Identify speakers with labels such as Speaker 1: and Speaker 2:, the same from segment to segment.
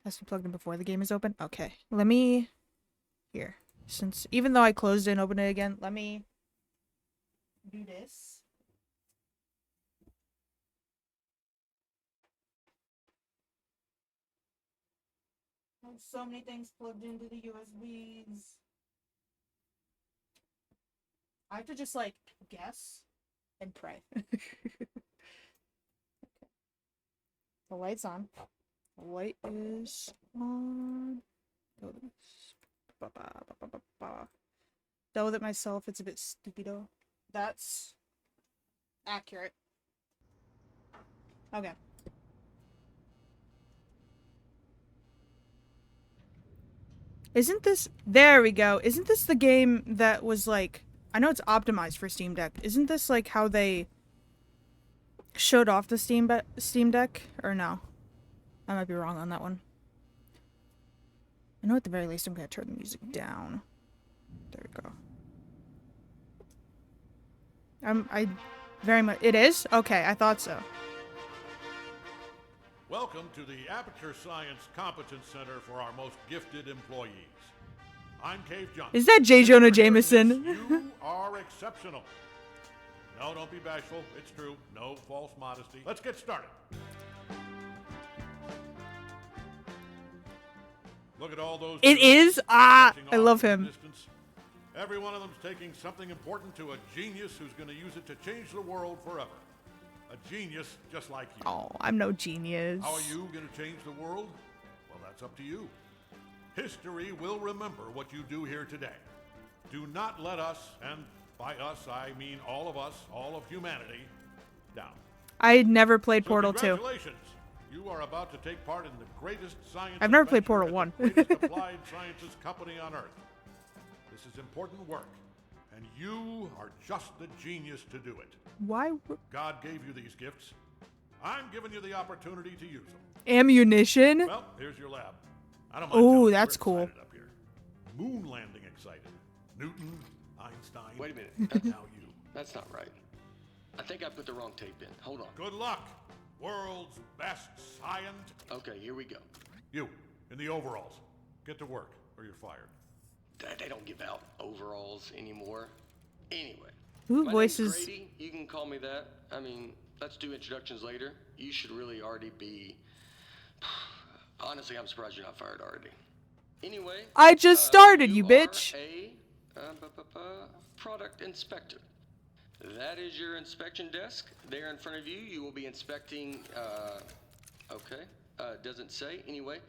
Speaker 1: Has to be plugged in before the game is open. Okay, let me here. Since even though I closed it and opened it again, let me do this. There's so many things plugged into the USBs. I have to just like guess and pray. The light's on. The light is on. Dealt with it myself. It's a bit stupido. That's accurate. Okay. Isn't this... There we go. Isn't this the game that was like... I know it's optimized for Steam Deck. Isn't this like how they showed off the Steam Deck? Or no? I might be wrong on that one. I know at the very least I'm gonna turn the music down. There we go. I very much... It is? Okay, I thought so.
Speaker 2: Welcome to the Aperture Science Competence Center for our most gifted employees. I'm Cave Johnson.
Speaker 1: Is that J. Jonah Jameson?
Speaker 2: You are exceptional. No, don't be bashful. It's true. No false modesty. Let's get started. Look at all those...
Speaker 1: It is? Ah! I love him.
Speaker 2: Distance. Every one of them's taking something important to a genius who's going to use it to change the world forever. A genius just like you.
Speaker 1: Oh, I'm no genius.
Speaker 2: How are you going to change the world? Well, that's up to you. History will remember what you do here today. Do not let us, and by us I mean all of us, all of humanity, down.
Speaker 1: I never played Portal 2.
Speaker 2: Congratulations. You are about to take part in the greatest science...
Speaker 1: I've never played Portal 1.
Speaker 2: The greatest applied sciences company on Earth. This is important work, and you are just the genius to do it.
Speaker 1: Why?
Speaker 2: God gave you these gifts. I'm giving you the opportunity to use them.
Speaker 1: Ammunition?
Speaker 2: Well, here's your lab. I don't mind.
Speaker 1: Oh, that's cool.
Speaker 2: Up here. Moon landing excited. Newton, Einstein.
Speaker 3: Wait a minute.
Speaker 2: Now you.
Speaker 3: That's not right. I think I put the wrong tape in. Hold on.
Speaker 2: Good luck, world's best scientist.
Speaker 3: Okay, here we go.
Speaker 2: You, in the overalls. Get to work, or you're fired.
Speaker 3: They don't give out overalls anymore. Anyway.
Speaker 1: Who
Speaker 3: My
Speaker 1: voices...
Speaker 3: name's Grady. You can call me that. I mean, let's do introductions later. You should really already be... Honestly, I'm surprised you're not fired already. Anyway...
Speaker 1: I just started, you bitch!
Speaker 3: A product inspector. That is your inspection desk. There in front of you, you will be inspecting... Okay. Doesn't say. Anyway.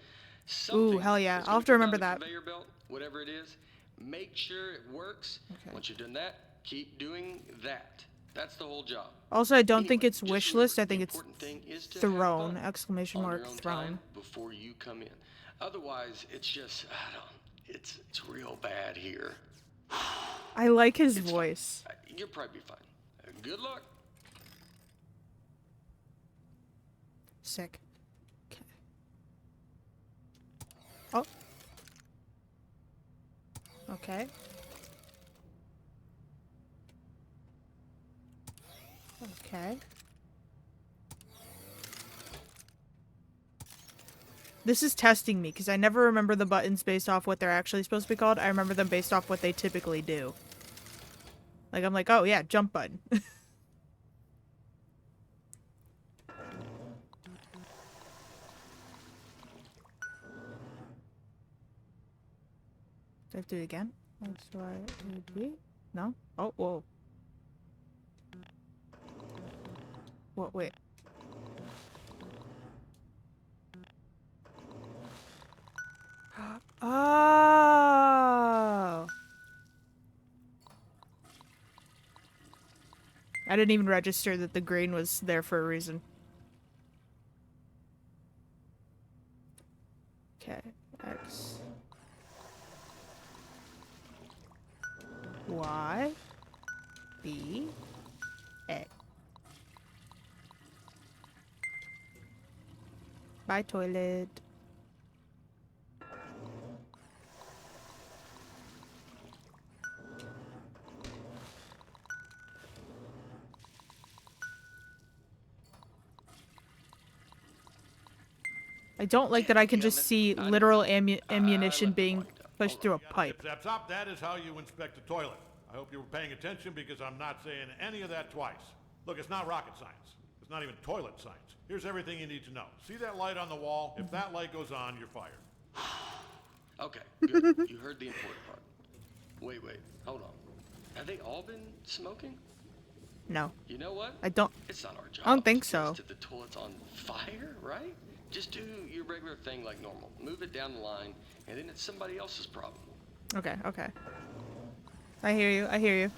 Speaker 1: Ooh, hell yeah. I'll have to remember that.
Speaker 3: Conveyor belt, whatever it is. Make sure it works.
Speaker 1: Okay.
Speaker 3: Once you've done that, keep doing that. That's the whole job.
Speaker 1: Also, I don't
Speaker 3: Anyway,
Speaker 1: think it's
Speaker 3: just
Speaker 1: wish
Speaker 3: remember,
Speaker 1: list. I think
Speaker 3: the
Speaker 1: it's
Speaker 3: important thing is to
Speaker 1: throne!
Speaker 3: have fun
Speaker 1: Exclamation
Speaker 3: on your
Speaker 1: mark
Speaker 3: own
Speaker 1: throne.
Speaker 3: time before you come in. Otherwise, it's just it's real bad here.
Speaker 1: I like his
Speaker 3: It's
Speaker 1: voice.
Speaker 3: fine. You'll probably be fine. Good luck.
Speaker 1: Sick. Okay. Oh. Okay. Okay. This is testing me, because I never remember the buttons based off what they're actually supposed to be called. I remember them based off what they typically do. Like, I'm like, oh yeah, jump button. Do I have to do it again? That's why it would be. No? Oh, whoa. What? Wait. Oh! I didn't even register that the green was there for a reason. Okay. X. Y. B. A. Bye, toilet. I don't like that I can
Speaker 3: You
Speaker 1: just
Speaker 3: haven't-
Speaker 1: see
Speaker 3: I-
Speaker 1: literal
Speaker 3: I
Speaker 1: ammunition
Speaker 3: left the
Speaker 1: being
Speaker 3: volume down.
Speaker 1: pushed
Speaker 3: Hold
Speaker 1: through a
Speaker 3: on.
Speaker 1: pipe.
Speaker 2: Zap, zap, that is how you inspect a toilet. I hope you were paying attention because I'm not saying any of that twice. Look, it's not rocket science. It's not even toilet science. Here's everything you need to know. See that light on the wall? If that light goes on, you're fired.
Speaker 3: Okay, good. You heard the important part. Wait, hold on. Have they all been smoking?
Speaker 1: No,
Speaker 3: You know what?
Speaker 1: I don't.
Speaker 3: It's not our job.
Speaker 1: I don't think
Speaker 3: to
Speaker 1: so.
Speaker 3: Set the toilets on fire, right? Just do your regular thing like normal. Move it down the line, and then it's somebody else's problem.
Speaker 1: Okay, okay. I hear you. I hear you.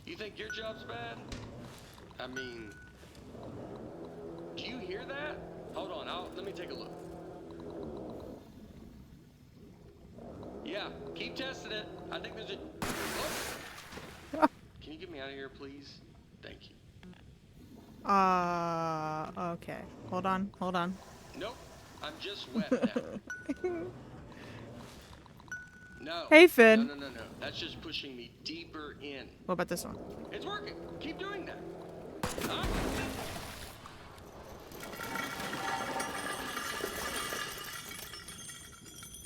Speaker 3: You think your job's bad? I mean, do you hear that? Hold on, let me take a look. Yeah, keep testing it. I think there's a. Oh. Can you get me out of here, please? Thank you.
Speaker 1: Okay. Hold on. Hold on.
Speaker 3: Nope, I'm just wet now. No.
Speaker 1: Hey, Finn.
Speaker 3: No. That's just pushing me deeper in.
Speaker 1: What about this one?
Speaker 3: It's working. Keep doing that. Huh?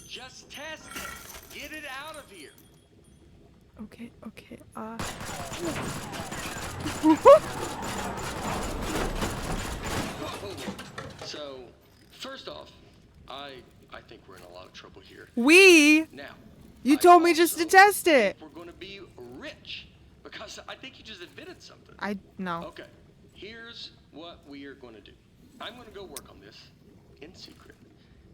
Speaker 3: Just test it. Get it out of here.
Speaker 1: Okay, okay.
Speaker 3: So, first off, I think we're in a lot of trouble here.
Speaker 1: You
Speaker 3: Now,
Speaker 1: told me just to
Speaker 3: also
Speaker 1: test it.
Speaker 3: think we're going to be rich because I think you just admitted something.
Speaker 1: No.
Speaker 3: Okay, here's what we are going to do. I'm going to go work on this in secret.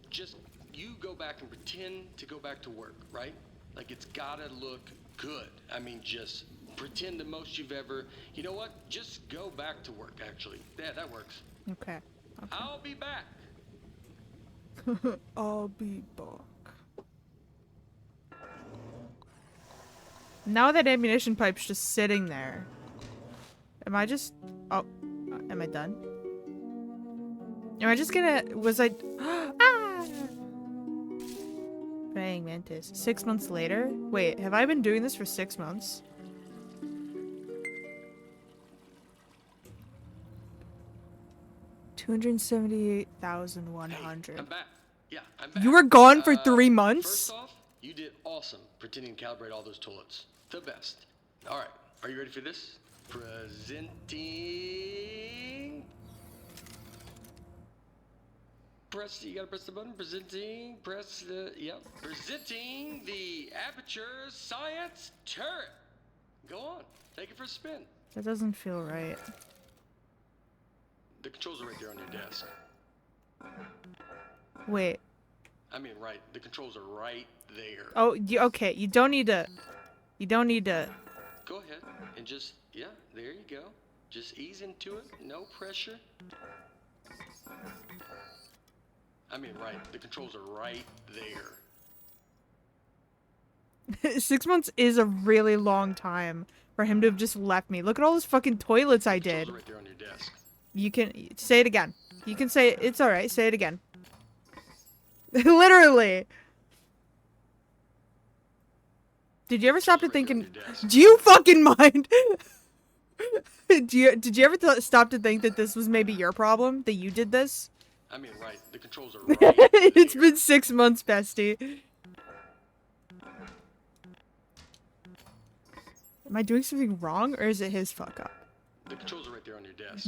Speaker 3: Just you go back and pretend to go back to work, right? Like it's got to look good. I mean, just pretend the most you've ever. You know what? Just go back to work, actually. Yeah, that works.
Speaker 1: Okay.
Speaker 3: I'll be back.
Speaker 1: I'll be back. Now that ammunition pipe's just sitting there. Am I just... Oh. Am I done? Am I just gonna... Was I... Ah! Praying mantis. 6 months later? Wait, have I been doing this for 6 months? $278,100.
Speaker 3: I'm back. Yeah, I'm back.
Speaker 1: You were gone for 3 months?
Speaker 3: First off, you did awesome pretending to calibrate all those toilets. The best. All right, are you ready for this? Presenting. You gotta press the button. Presenting. Press the. Yep. Presenting the Aperture Science Turret. Go on. Take it for a spin.
Speaker 1: That doesn't feel right.
Speaker 3: The controls are right there on your desk.
Speaker 1: Wait.
Speaker 3: I mean, right. The controls are right there.
Speaker 1: Oh, okay. You don't need to...
Speaker 3: Go ahead and just, yeah, there you go. Just ease into it. No pressure. I mean, right. The controls are right there.
Speaker 1: 6 months is a really long time for him to have just left me. Look at all those fucking toilets I did.
Speaker 3: Controls are right there on your desk.
Speaker 1: You can say it again. You can say it. It's all right. Say it again. Literally. Did you ever stop to think and... Do you fucking mind? Did you ever stop to think that this was maybe your problem? That you did this?
Speaker 3: I mean, right. The controls are right there.
Speaker 1: It's been 6 months, bestie. Am I doing something wrong, or is it his fuck up?
Speaker 3: The controls are right there on your desk.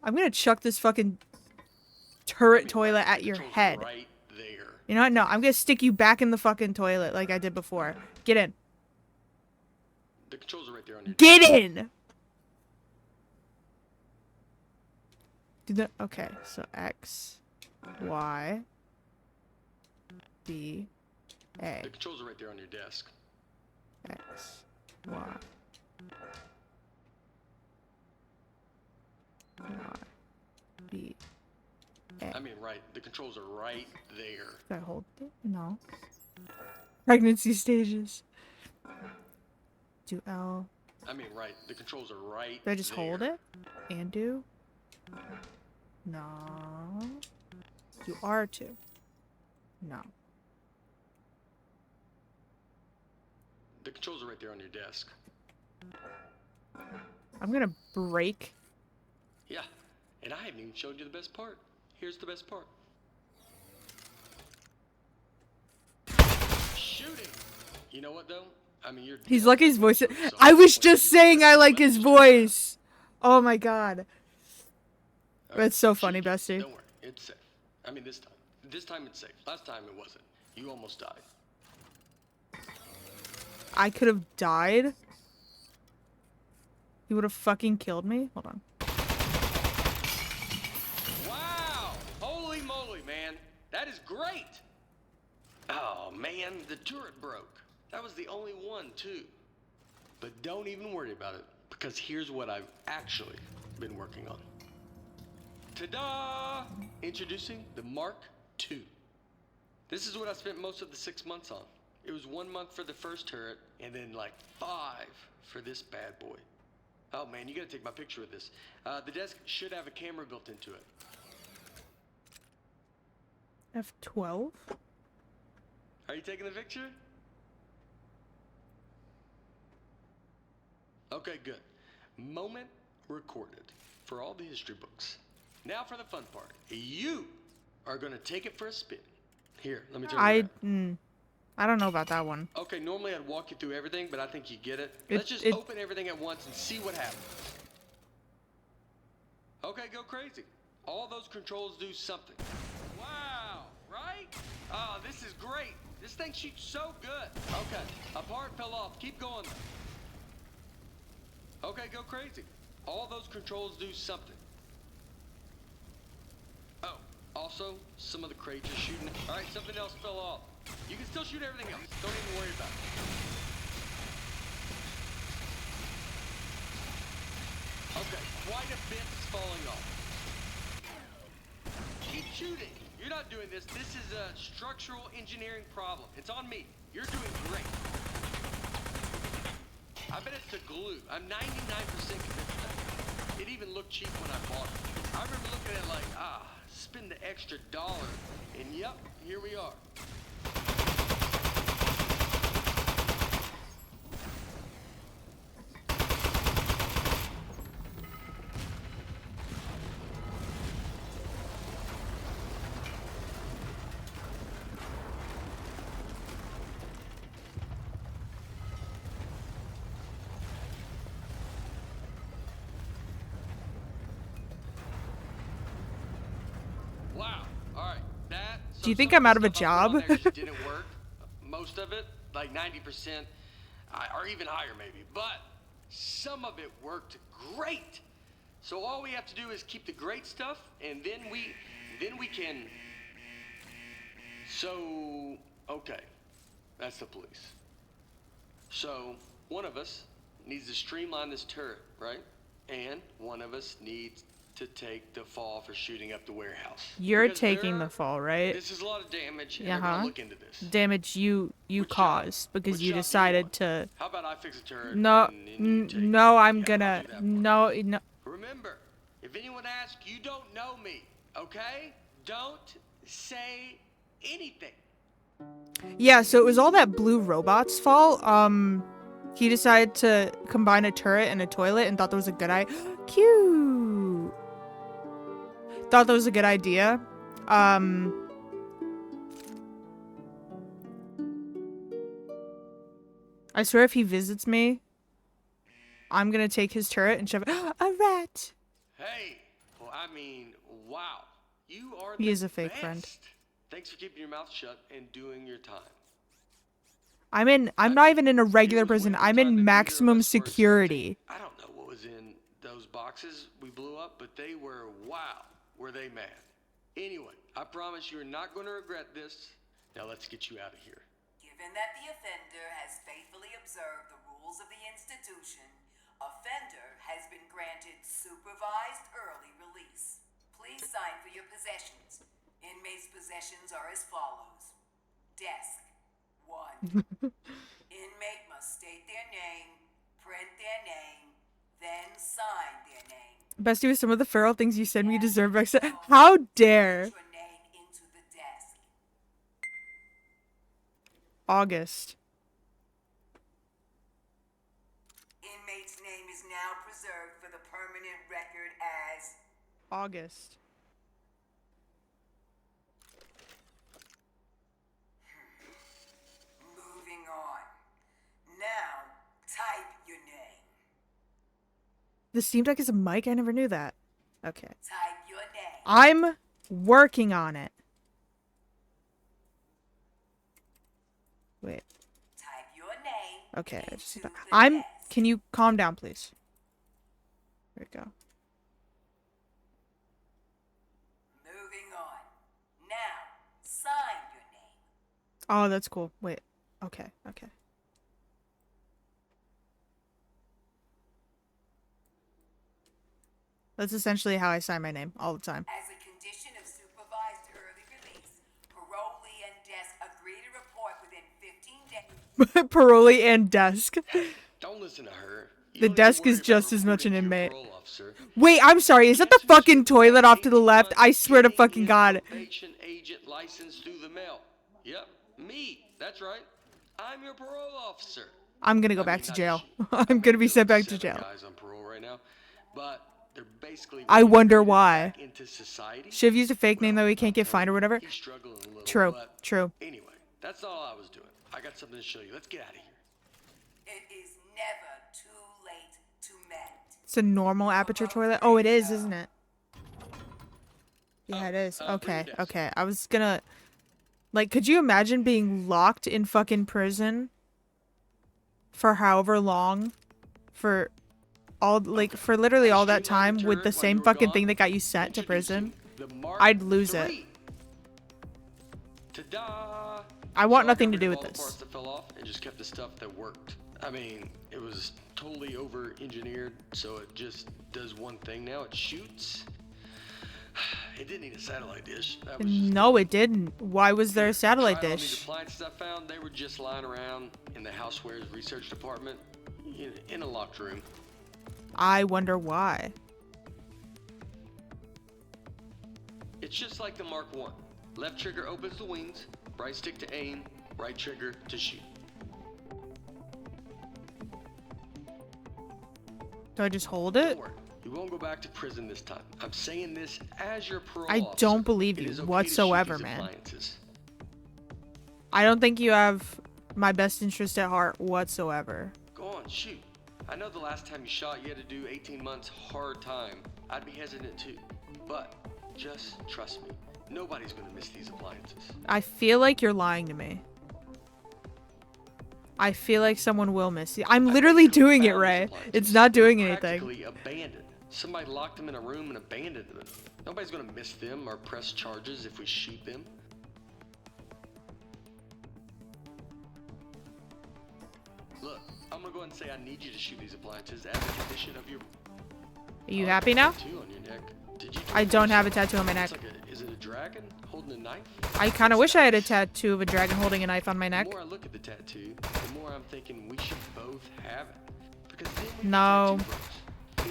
Speaker 1: I'm gonna chuck this fucking turret
Speaker 3: I mean,
Speaker 1: toilet
Speaker 3: right,
Speaker 1: at
Speaker 3: the
Speaker 1: your
Speaker 3: controls
Speaker 1: head.
Speaker 3: are right there.
Speaker 1: You know what? No, I'm gonna stick you back in the fucking toilet like I did before. Get in.
Speaker 3: The controls are right there on your
Speaker 1: Get in! Okay, so X, Y, B, A.
Speaker 3: The controls are right there on your desk.
Speaker 1: X, Y, B, A.
Speaker 3: I mean, right. The controls are right there.
Speaker 1: Did I hold it? No. Pregnancy stages. Do L.
Speaker 3: I mean, right. The controls are right
Speaker 1: Did I just hold
Speaker 3: there.
Speaker 1: it? And do? No. Do R2. No.
Speaker 3: The controls are right there on your desk.
Speaker 1: I'm gonna break.
Speaker 3: Yeah. And I haven't even showed you the best part. Here's the best part. Shooting. You know what though? I mean, you're.
Speaker 1: He's like his voice.
Speaker 3: So
Speaker 1: I was just saying I like his voice. Oh my god. That's so funny, bestie.
Speaker 3: Don't worry, it's safe. I mean, this time it's safe. Last time it wasn't. You almost died.
Speaker 1: I could have died. He would have fucking killed me. Hold on.
Speaker 3: Wow! Holy moly, man. That is great! Oh, man, the turret broke. That was the only one, too. But don't even worry about it, because here's what I've actually been working on. Ta-da! Introducing the Mark II. This is what I spent most of the 6 months on. It was 1 month for the first turret, and then like 5 for this bad boy. Oh man, you gotta take my picture of this. The desk should have a camera built into it.
Speaker 1: F12?
Speaker 3: Are you taking the picture? Okay, good. Moment recorded for all the history books. Now for the fun part. You are gonna take it for a spin. Here, let me turn it around.
Speaker 1: I don't know about that one.
Speaker 3: Okay, normally I'd walk you through everything, but I think you get it. Let's just open everything at once and see what happens. Okay, go crazy. All those controls do something. Wow, right? Oh, this is great. This thing shoots so good. Okay, a part fell off. Keep going though. Okay, go crazy. All those controls do something. Oh, also, some of the crates are shooting. All right, something else fell off. You can still shoot everything else. Don't even worry about it. Okay, quite a bit is falling off. Keep shooting. You're not doing this. This is a structural engineering problem. It's on me. You're doing great. I bet it's the glue. I'm 99% convinced that. It even looked cheap when I bought it. I remember looking at it like, spend the extra dollar. And yep, here we are. Wow. All right.
Speaker 1: Do you think I'm out of a job?
Speaker 3: Didn't work. Most of it, like 90%, or even higher maybe. But some of it worked great. So all we have to do is keep the great stuff, and then we can. So okay, that's the police. So one of us needs to streamline this turret, right? And one of us needs to take the fall for shooting up the warehouse.
Speaker 1: You're
Speaker 3: Because
Speaker 1: taking the fall, right?
Speaker 3: This is a lot of damage, and they're gonna look into this.
Speaker 1: Damage you caused because you decided to.
Speaker 3: How about I fix a turret?
Speaker 1: No,
Speaker 3: and you take
Speaker 1: no,
Speaker 3: it?
Speaker 1: I'm
Speaker 3: Yeah,
Speaker 1: gonna.
Speaker 3: I'll do that
Speaker 1: No,
Speaker 3: part.
Speaker 1: no.
Speaker 3: Remember, if anyone asks, you don't know me, okay? Don't say anything.
Speaker 1: Yeah, so it was all that blue robot's fault. He decided to combine a turret and a toilet and thought that was a good idea. Cute. Thought that was a good idea. I swear if he visits me, I'm gonna take his turret and shove it. A rat!
Speaker 3: Hey, well, I mean, wow. You are
Speaker 1: He
Speaker 3: the
Speaker 1: is a fake
Speaker 3: best.
Speaker 1: friend.
Speaker 3: Thanks for keeping your mouth shut and doing your time.
Speaker 1: I'm not even in a regular
Speaker 3: It was
Speaker 1: prison.
Speaker 3: weird
Speaker 1: I'm
Speaker 3: the time
Speaker 1: in
Speaker 3: that neither of
Speaker 1: maximum
Speaker 3: us were
Speaker 1: security.
Speaker 3: expecting. I don't know what was in those boxes we blew up, but they were, wow, were they mad. Anyway, I promise you're not going to regret this. Now let's get you out of here.
Speaker 4: Given that the offender has faithfully observed the rules of the institution, offender has been granted supervised early release. Please sign for your possessions. Inmates' possessions are as follows. Desk, 1. Inmate must state their name, print their name, then sign their name.
Speaker 1: Bestie, with some of the feral things you said me, you deserve extra. How dare?
Speaker 4: Put your name into the desk.
Speaker 1: August.
Speaker 4: Inmate's name is now preserved for the permanent record as
Speaker 1: August.
Speaker 4: Moving on. Now, type your name.
Speaker 1: The Steam Deck is a mic? I never knew that. Okay.
Speaker 4: Type your name.
Speaker 1: I'm working on it. Wait.
Speaker 4: Type your name.
Speaker 1: Okay.
Speaker 4: Into the
Speaker 1: I'm.
Speaker 4: desk.
Speaker 1: Can you calm down, please? There we go.
Speaker 4: Moving on. Now, sign your name.
Speaker 1: Oh, that's cool. Wait. Okay. Okay. That's essentially how I sign my name all the time.
Speaker 4: As a condition of supervised early release, parolee and desk agree to report within 15 days.
Speaker 1: Parolee and desk.
Speaker 3: Don't listen to her. You
Speaker 1: The
Speaker 3: don't need to
Speaker 1: desk
Speaker 3: worry
Speaker 1: is
Speaker 3: about
Speaker 1: just as much an
Speaker 3: reporting to your
Speaker 1: inmate.
Speaker 3: parole officer.
Speaker 1: Wait, I'm sorry. Is that the fucking toilet off to the left? I swear to fucking God.
Speaker 3: Probation agent license through the mail. Yep, me. That's right. I'm your parole officer.
Speaker 1: I'm gonna go back to jail. I'm gonna be sent back to jail.
Speaker 3: Guys on parole right now, but they're basically.
Speaker 1: I wonder why.
Speaker 3: Back into society.
Speaker 1: Should have used a fake name though. He can't get fined or whatever.
Speaker 3: He's struggling a little.
Speaker 1: True.
Speaker 3: But
Speaker 1: True.
Speaker 3: anyway, that's not all I was doing. I got something to show you. Let's get out of here.
Speaker 4: It is never too late to mend.
Speaker 1: It's a normal aperture toilet. Oh, it is, isn't it? Yeah, it is. Okay. Okay. I was gonna. Like, could you imagine being locked in fucking prison for however long? For all, like, for literally all that time with the same fucking thing that got you sent to prison? I'd lose it.
Speaker 3: Ta-da!
Speaker 1: I want
Speaker 3: So
Speaker 1: nothing to
Speaker 3: got
Speaker 1: do
Speaker 3: rid
Speaker 1: with
Speaker 3: of all the parts
Speaker 1: this.
Speaker 3: that fell off and just kept the stuff that worked. I mean, it was totally over-engineered, so it just does one thing now. It shoots. It didn't need a satellite dish. That was just
Speaker 1: No, it didn't. Why was there a satellite
Speaker 3: Tried all these
Speaker 1: dish?
Speaker 3: appliances I found, they were just lying around in the housewares research department in a locked room.
Speaker 1: I wonder why.
Speaker 3: It's just like the Mark 1. Left trigger opens the wings, right stick to aim, right trigger to shoot.
Speaker 1: Do I just hold it?
Speaker 3: Don't worry, you won't go back to prison this time. I'm saying this as your parole
Speaker 1: I
Speaker 3: officer.
Speaker 1: don't believe
Speaker 3: It
Speaker 1: you
Speaker 3: is okay
Speaker 1: whatsoever,
Speaker 3: to shoot these
Speaker 1: man.
Speaker 3: appliances.
Speaker 1: I don't think you have my best interest at heart whatsoever.
Speaker 3: Go on, shoot. I know the last time you shot, you had to do 18 months hard time. I'd be hesitant too. But just trust me, nobody's gonna miss these appliances.
Speaker 1: I feel like you're lying to me. I feel like someone will miss you. I'm literally doing it, Ray. It's not doing anything.
Speaker 3: Practically abandoned. Somebody locked them in a room and abandoned them. Nobody's gonna miss them or press charges if we shoot them. Look, I'm gonna go ahead and say I need you to shoot these appliances as a condition of your
Speaker 1: Are you happy now?
Speaker 3: tattoo on your neck. Did you
Speaker 1: I don't have a tattoo on my neck.
Speaker 3: It's like is it a dragon holding a knife?
Speaker 1: I kind of wish I had a tattoo of a dragon holding a knife on my
Speaker 3: The
Speaker 1: neck.
Speaker 3: more I look at the tattoo, the more I'm thinking we should both have it. Because then we
Speaker 1: No.
Speaker 3: tattoo bros.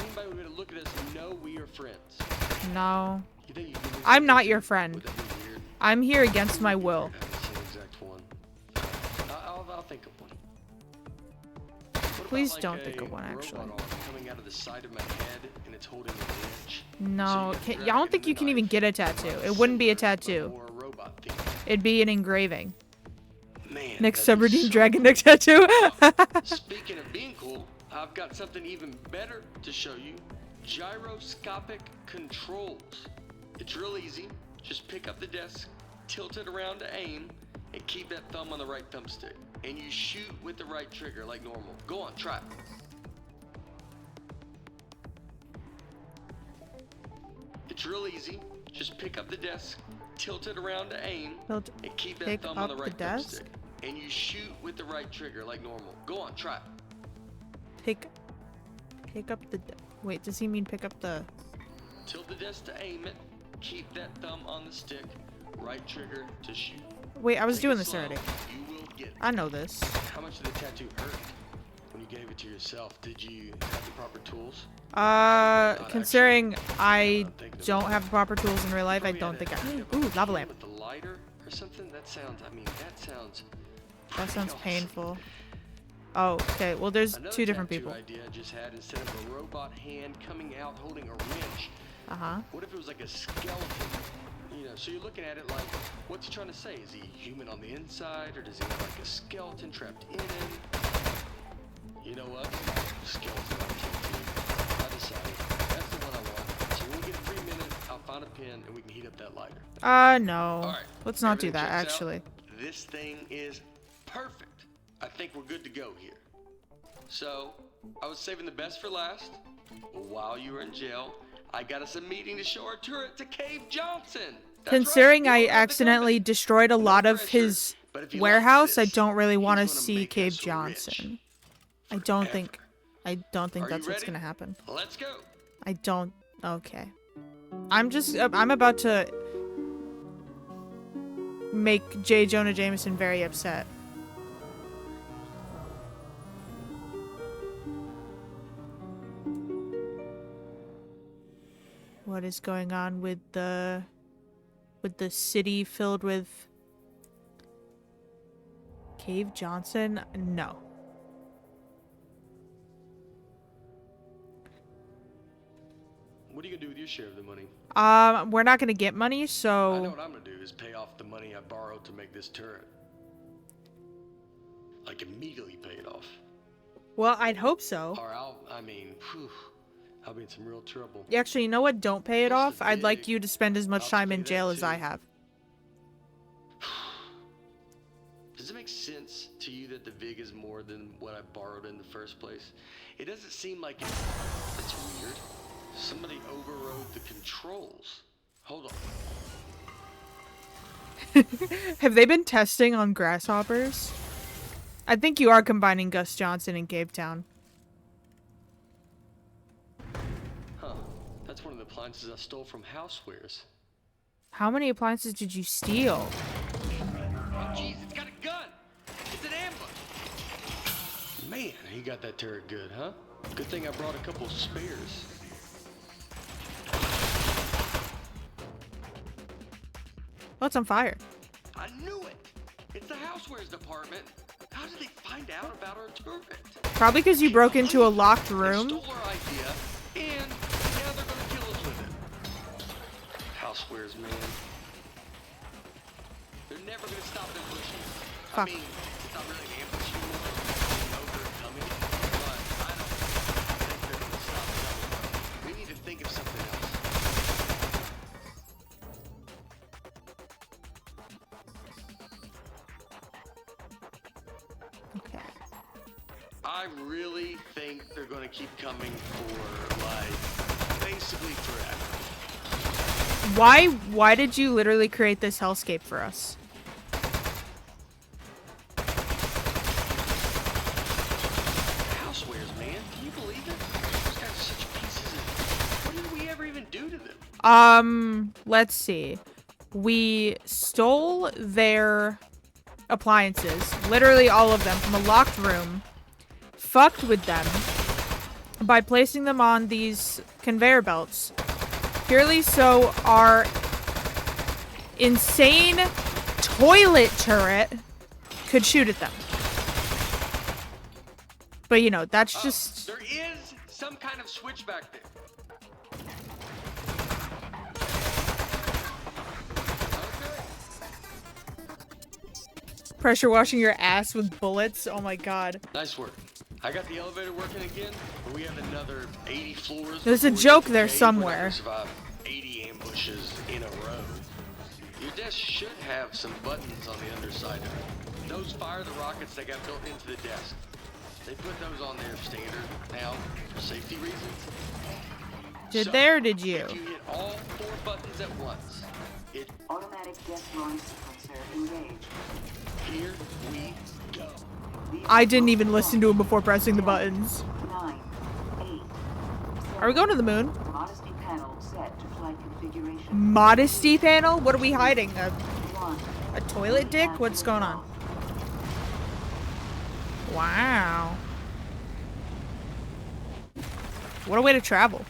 Speaker 3: Anybody who's gonna look at us know we are friends.
Speaker 1: No.
Speaker 3: You think you can do
Speaker 1: I'm
Speaker 3: the
Speaker 1: not
Speaker 3: same
Speaker 1: your
Speaker 3: thing?
Speaker 1: friend.
Speaker 3: Would that be weird?
Speaker 1: I'm here against my will.
Speaker 3: Have the same exact one. I'll think of one. What
Speaker 1: Please
Speaker 3: about,
Speaker 1: don't
Speaker 3: like,
Speaker 1: think of
Speaker 3: a
Speaker 1: one, actually.
Speaker 3: robot arm coming out of the side of my head and it's holding a wrench?
Speaker 1: No.
Speaker 3: So you
Speaker 1: I don't think you can even get a tattoo. It wouldn't be a tattoo.
Speaker 3: Or a robot thing.
Speaker 1: It'd be an engraving.
Speaker 3: Man,
Speaker 1: Next
Speaker 3: that'd be
Speaker 1: subredeemed
Speaker 3: so
Speaker 1: dragon
Speaker 3: cool.
Speaker 1: neck tattoo.
Speaker 3: Speaking of being cool, I've got something even better to show you. Gyroscopic controls. It's real easy. Just pick up the desk, tilt it around to aim, and keep that thumb on the right thumbstick. And you shoot with the right trigger like normal. Go on, try it. It's real easy. Just pick up the desk, tilt it around to aim,
Speaker 1: Tilt-
Speaker 3: and keep that
Speaker 1: pick
Speaker 3: thumb on the
Speaker 1: up the
Speaker 3: right
Speaker 1: desk?
Speaker 3: thumbstick. And you shoot with the right trigger like normal. Go on, try it.
Speaker 1: Pick up the. Wait, does he mean pick up the?
Speaker 3: Tilt the desk to aim it. Keep that thumb on the stick. Right trigger to shoot.
Speaker 1: Wait, I was
Speaker 3: Take
Speaker 1: doing
Speaker 3: it
Speaker 1: this
Speaker 3: slow,
Speaker 1: already.
Speaker 3: You will get it.
Speaker 1: I know this.
Speaker 3: How much did the tattoo hurt when you gave it to yourself? Did you have the proper tools?
Speaker 1: Considering I
Speaker 3: not thinking
Speaker 1: don't
Speaker 3: about
Speaker 1: have the proper tools in real life, I
Speaker 3: Probably
Speaker 1: don't
Speaker 3: had
Speaker 1: think
Speaker 3: a-
Speaker 1: I.
Speaker 3: ever
Speaker 1: Ooh,
Speaker 3: hit
Speaker 1: lava
Speaker 3: him
Speaker 1: lamp.
Speaker 3: with the lighter or something? That sounds.
Speaker 1: That
Speaker 3: pretty
Speaker 1: sounds
Speaker 3: awesome.
Speaker 1: painful. Oh, okay. Well, there's
Speaker 3: Another
Speaker 1: two different
Speaker 3: tattoo
Speaker 1: people.
Speaker 3: idea I just had instead of a robot hand coming out holding a wrench.
Speaker 1: Uh-huh.
Speaker 3: What if it was like a skeleton? You know, so you're looking at it like, what's he trying to say? Is he human on the inside, or does he have like a skeleton trapped in him? You know what? Skeleton on TNT. I decided. That's the one I want. So when we get a free minute, I'll find a pen and we can heat up that lighter.
Speaker 1: No.
Speaker 3: All right.
Speaker 1: Let's not do
Speaker 3: Everything
Speaker 1: that,
Speaker 3: checks out?
Speaker 1: actually.
Speaker 3: This thing is perfect. I think we're good to go here. So, I was saving the best for last. While you were in jail, I got us a meeting to show our turret to Cave Johnson. That's
Speaker 1: Considering
Speaker 3: right,
Speaker 1: I
Speaker 3: the owner of the
Speaker 1: accidentally
Speaker 3: company.
Speaker 1: destroyed a
Speaker 3: No
Speaker 1: lot of
Speaker 3: pressure,
Speaker 1: his
Speaker 3: but if he
Speaker 1: warehouse,
Speaker 3: likes
Speaker 1: I
Speaker 3: this,
Speaker 1: don't really want to
Speaker 3: he's gonna
Speaker 1: see
Speaker 3: make
Speaker 1: Cave
Speaker 3: us
Speaker 1: Johnson.
Speaker 3: rich
Speaker 1: I don't
Speaker 3: forever.
Speaker 1: think
Speaker 3: Are
Speaker 1: that's
Speaker 3: you
Speaker 1: what's
Speaker 3: ready?
Speaker 1: gonna happen.
Speaker 3: Let's go.
Speaker 1: I don't. Okay. I'm about to make J. Jonah Jameson very upset. What is going on with the city filled with Cave Johnson? No.
Speaker 3: What are you gonna do with your share of the money?
Speaker 1: We're not gonna get money,
Speaker 3: I know
Speaker 1: so
Speaker 3: what I'm gonna do is pay off the money I borrowed to make this turret. Like immediately pay it off.
Speaker 1: well, I'd hope so.
Speaker 3: Or I'll be in some real trouble.
Speaker 1: Actually, you know what? Don't pay it
Speaker 3: Plus
Speaker 1: off.
Speaker 3: the
Speaker 1: I'd like
Speaker 3: big-
Speaker 1: you to spend as much
Speaker 3: I'll
Speaker 1: time
Speaker 3: pay
Speaker 1: in
Speaker 3: that
Speaker 1: jail as I
Speaker 3: too.
Speaker 1: have.
Speaker 3: Does it make sense to you that the VIG is more than what I borrowed in the first place? It doesn't seem like it. It's weird. Somebody overrode the controls. Hold on.
Speaker 1: Have they been testing on grasshoppers? I think you are combining Gus Johnson and Cape Town.
Speaker 3: Huh. That's one of the appliances I stole from Housewares.
Speaker 1: How many appliances did you steal?
Speaker 3: Oh, jeez, it's got a gun! It's an ambush! Man, he got that turret good, huh? Good thing I brought a couple spares.
Speaker 1: Oh, it's on fire.
Speaker 3: I knew it! It's the Housewares department. How did they find out about our turret?
Speaker 1: Probably because you broke into a locked
Speaker 3: They
Speaker 1: room.
Speaker 3: stole our idea, and now they're gonna kill us with it. Housewares, man. They're never gonna stop ambushing. I
Speaker 1: Fuck.
Speaker 3: mean, it's not really an ambush anymore. We know they're coming, but I don't think they're gonna stop coming. We need to think of something else.
Speaker 1: Okay.
Speaker 3: I really think they're gonna keep coming for, like, basically forever.
Speaker 1: Why did you literally create this hellscape for us?
Speaker 3: Housewares, man. Can you believe it? Those guys are such pieces of... What did we ever even do to them?
Speaker 1: Let's see. We stole their appliances, literally all of them, from a locked room, fucked with them by placing them on these conveyor belts, purely so our insane toilet turret could shoot at them. But you know, that's just...
Speaker 3: There is some kind of switch back there.
Speaker 1: pressure washing your ass with bullets. Oh my god.
Speaker 3: Nice work. I got the elevator working again, but we have another 80 floors.
Speaker 1: There's a
Speaker 3: before we
Speaker 1: joke
Speaker 3: get to
Speaker 1: there
Speaker 3: cave.
Speaker 1: somewhere.
Speaker 3: We're not gonna survive 80 ambushes in a row. Your desk should have some buttons on the underside of it. Those fire the rockets that got built into the desk. They put those on there standard now for safety reasons.
Speaker 1: Did
Speaker 3: So,
Speaker 1: they or did you?
Speaker 3: If you hit all 4 buttons at once, it
Speaker 4: Automatic gas launch sequencer engaged.
Speaker 3: here we go.
Speaker 1: I didn't even listen to him before pressing the buttons.
Speaker 4: 9, 8.
Speaker 1: Are we going to the moon?
Speaker 4: Modesty panel set to flight configuration.
Speaker 1: Modesty panel? What are we hiding?
Speaker 4: 1.
Speaker 1: A toilet dick? What's going on? Wow. What a way to travel.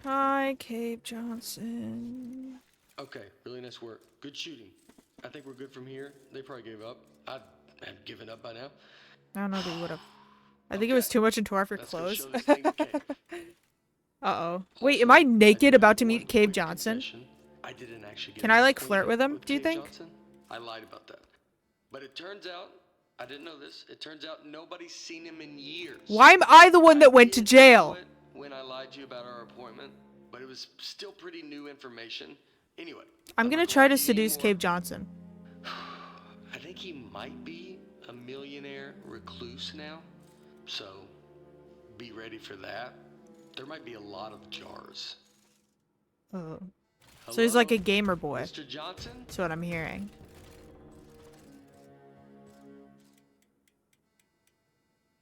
Speaker 1: Hi, Cape Johnson.
Speaker 3: Okay, really nice work. Good shooting. I think we're good from here. They probably gave up. I'd have given up by now.
Speaker 1: I don't know if they would have. I think it was too much into our
Speaker 3: Let's go
Speaker 1: clothes.
Speaker 3: show this thing the cave.
Speaker 1: Uh-oh. Wait,
Speaker 3: Also,
Speaker 1: am I
Speaker 3: I'd
Speaker 1: naked
Speaker 3: like
Speaker 1: about to
Speaker 3: one
Speaker 1: meet Cave
Speaker 3: quick
Speaker 1: Johnson?
Speaker 3: confession. I didn't actually get
Speaker 1: Can
Speaker 3: an
Speaker 1: I, like, flirt
Speaker 3: appointment
Speaker 1: with him, do you
Speaker 3: Cave
Speaker 1: think?
Speaker 3: Johnson. I lied about that. But it turns out, I didn't know this, it turns out nobody's seen him in years.
Speaker 1: Why am I the one that went to
Speaker 3: did
Speaker 1: jail?
Speaker 3: know it when I lied to you about our appointment, but it was still pretty new information. Anyway.
Speaker 1: I'm gonna
Speaker 3: not
Speaker 1: try to
Speaker 3: lie you
Speaker 1: seduce
Speaker 3: anymore.
Speaker 1: Cave Johnson.
Speaker 3: I think he might be a millionaire recluse now, so be ready for that. There might be a lot of jars.
Speaker 1: Oh. So he's like a
Speaker 3: Hello,
Speaker 1: gamer boy.
Speaker 3: Mr. Johnson?
Speaker 1: That's what I'm hearing.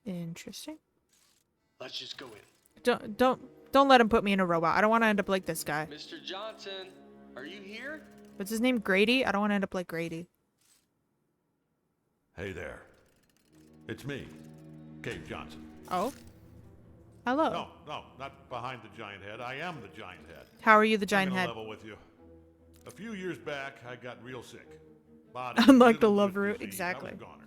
Speaker 1: Interesting.
Speaker 3: Let's just go in.
Speaker 1: Don't let him put me in a robot. I don't want to end up like this guy.
Speaker 3: Mr. Johnson, are you here?
Speaker 1: What's his name? Grady? I don't want to end up like Grady.
Speaker 2: Hey there. It's me, Cave Johnson.
Speaker 1: Oh? Hello.
Speaker 2: No, not behind the giant head. I am the giant head.
Speaker 1: How are you the giant
Speaker 2: I'm gonna
Speaker 1: head?
Speaker 2: level with you. A few years back, I got real sick. Body
Speaker 1: Unlike the
Speaker 2: riddled
Speaker 1: love
Speaker 2: with
Speaker 1: root,
Speaker 2: disease.
Speaker 1: exactly.
Speaker 2: I was a goner.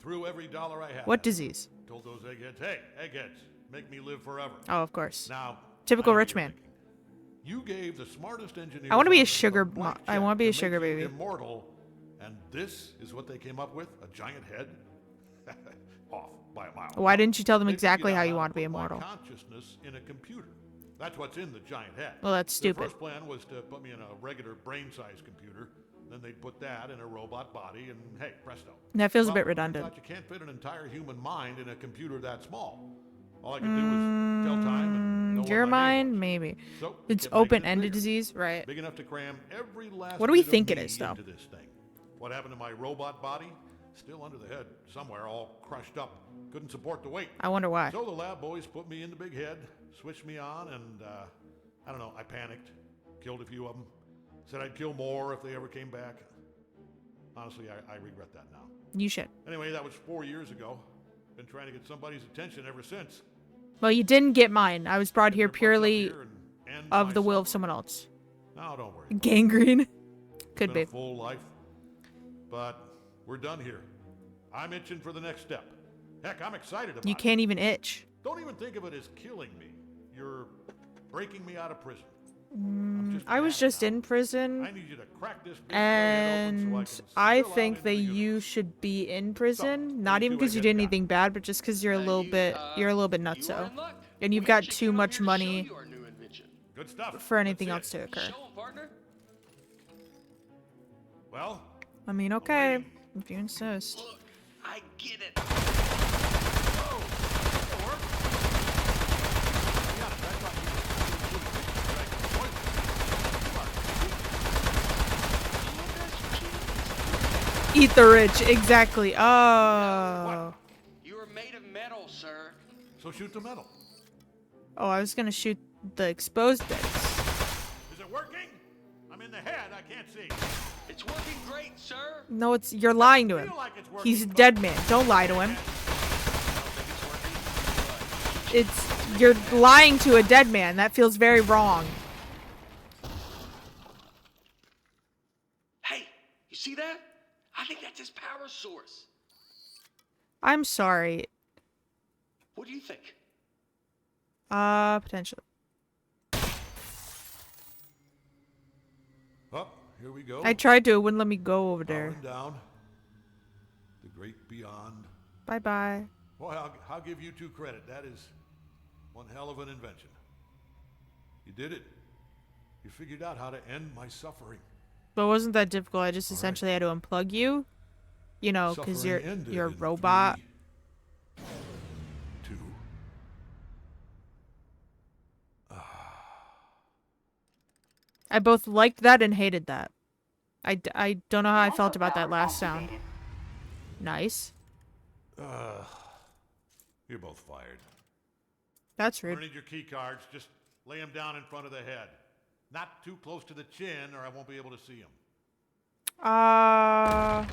Speaker 2: Threw every dollar I had.
Speaker 1: What
Speaker 2: at it.
Speaker 1: disease?
Speaker 2: Told those eggheads, hey, eggheads, make me live forever.
Speaker 1: Oh, of course.
Speaker 2: Now,
Speaker 1: Typical
Speaker 2: I know what
Speaker 1: rich
Speaker 2: you're
Speaker 1: man.
Speaker 2: thinking. You gave the smartest engineers
Speaker 1: I wanna be a
Speaker 2: on Earth
Speaker 1: sugar
Speaker 2: blank
Speaker 1: I
Speaker 2: check
Speaker 1: wanna be a
Speaker 2: to make
Speaker 1: sugar
Speaker 2: you
Speaker 1: baby.
Speaker 2: Immortal, and this is what they came up with? A giant head? Off by a mile.
Speaker 1: Why didn't you tell them
Speaker 2: They
Speaker 1: exactly
Speaker 2: figured
Speaker 1: how
Speaker 2: out
Speaker 1: you
Speaker 2: to
Speaker 1: want to be
Speaker 2: put my
Speaker 1: immortal?
Speaker 2: consciousness in a computer. That's what's in the giant head.
Speaker 1: Well, that's
Speaker 2: Their
Speaker 1: stupid.
Speaker 2: first plan was to put me in a regular brain-sized computer. Then they'd put that in a robot body, and hey, presto.
Speaker 1: That feels a
Speaker 2: Well,
Speaker 1: bit
Speaker 2: turns
Speaker 1: redundant.
Speaker 2: out you can't fit an entire human mind in a computer that small. All I could do was tell time and know
Speaker 1: Your
Speaker 2: what my name
Speaker 1: mind?
Speaker 2: was.
Speaker 1: Maybe.
Speaker 2: So
Speaker 1: It's
Speaker 2: we kept making it
Speaker 1: open-ended
Speaker 2: bigger.
Speaker 1: disease, right?
Speaker 2: Big enough to cram every last
Speaker 1: What do we
Speaker 2: bit of
Speaker 1: think it
Speaker 2: me
Speaker 1: is, though?
Speaker 2: into this thing. What happened to my robot body? Still under the head, somewhere, all crushed up. Couldn't support the weight.
Speaker 1: I wonder why.
Speaker 2: So the lab boys put me in the big head, switched me on, and I don't know, I panicked, killed a few of them. Said I'd kill more if they ever came back. Honestly, I regret that now.
Speaker 1: You should.
Speaker 2: Anyway, that was 4 years ago. Been trying to get somebody's attention ever since.
Speaker 1: Well, you didn't get mine. I was brought
Speaker 2: Get
Speaker 1: here
Speaker 2: their butts up
Speaker 1: purely
Speaker 2: here and end
Speaker 1: of
Speaker 2: my
Speaker 1: the will of
Speaker 2: suffering.
Speaker 1: someone else.
Speaker 2: No, don't worry.
Speaker 1: Gangrene? Could
Speaker 2: Been
Speaker 1: be.
Speaker 2: a full life, but we're done here. I'm itching for the next step. Heck, I'm excited about
Speaker 1: You
Speaker 2: it.
Speaker 1: can't even itch.
Speaker 2: Don't even think of it as killing me. You're breaking me out of prison. I'm just
Speaker 1: I was
Speaker 2: mad
Speaker 1: just
Speaker 2: now.
Speaker 1: in
Speaker 2: I
Speaker 1: prison,
Speaker 2: need you to crack this big head open
Speaker 1: and
Speaker 2: so
Speaker 1: I
Speaker 2: spill out
Speaker 1: think
Speaker 2: into
Speaker 1: that
Speaker 2: the
Speaker 1: you
Speaker 2: universe.
Speaker 1: should be in prison.
Speaker 2: So,
Speaker 1: Not even
Speaker 2: 22
Speaker 1: because you
Speaker 2: I
Speaker 1: did
Speaker 2: get
Speaker 1: anything bad, but just because you're a little bit
Speaker 3: You are
Speaker 1: nutso.
Speaker 3: in luck.
Speaker 1: And you've
Speaker 3: We
Speaker 1: got
Speaker 3: actually
Speaker 1: too
Speaker 3: came
Speaker 1: much
Speaker 3: here to show
Speaker 1: money
Speaker 3: you our new invention.
Speaker 2: Good stuff.
Speaker 1: for anything
Speaker 2: That's
Speaker 1: else
Speaker 2: it.
Speaker 1: to occur.
Speaker 3: Show 'em, partner.
Speaker 2: Well,
Speaker 1: I mean, okay,
Speaker 2: waiting.
Speaker 1: if you insist.
Speaker 3: Look, I get it. Whoa. Or
Speaker 2: to be honest, I thought you were
Speaker 1: Eat the rich, exactly. Oh.
Speaker 3: you are made of metal, sir.
Speaker 2: So shoot the metal.
Speaker 1: Oh, I was gonna shoot the exposed bits.
Speaker 2: Is it working? I'm in the head. I can't see.
Speaker 3: It's working great, sir.
Speaker 1: No, you're lying to him.
Speaker 2: Feel like it's working,
Speaker 1: He's a
Speaker 2: but-
Speaker 1: dead man. Don't lie to him.
Speaker 3: I don't think it's working,
Speaker 1: You're lying to a dead man. That feels very wrong.
Speaker 3: but... Hey, you see that? I think that's his power source.
Speaker 1: I'm sorry.
Speaker 3: What do you think?
Speaker 1: Potentially.
Speaker 2: Oh, here we go.
Speaker 1: I tried to. It wouldn't let me go over there.
Speaker 2: Powering down. The great beyond.
Speaker 1: Bye bye.
Speaker 2: Well, I'll give you two credit. That is one hell of an invention. You did it. You figured out how to end my suffering.
Speaker 1: But it wasn't that difficult. I just essentially had to unplug you. You know, because
Speaker 2: Suffering ended
Speaker 1: you're a
Speaker 2: in
Speaker 1: robot.
Speaker 2: 3, 2.
Speaker 1: I both liked that and hated that. I don't know how I felt about that last sound. Nice.
Speaker 2: You're both fired.
Speaker 1: That's
Speaker 2: I
Speaker 1: rude.
Speaker 2: need your key cards. Just lay them down in front of the head. Not too close to the chin, or I won't be able to see them.
Speaker 1: Uh-oh.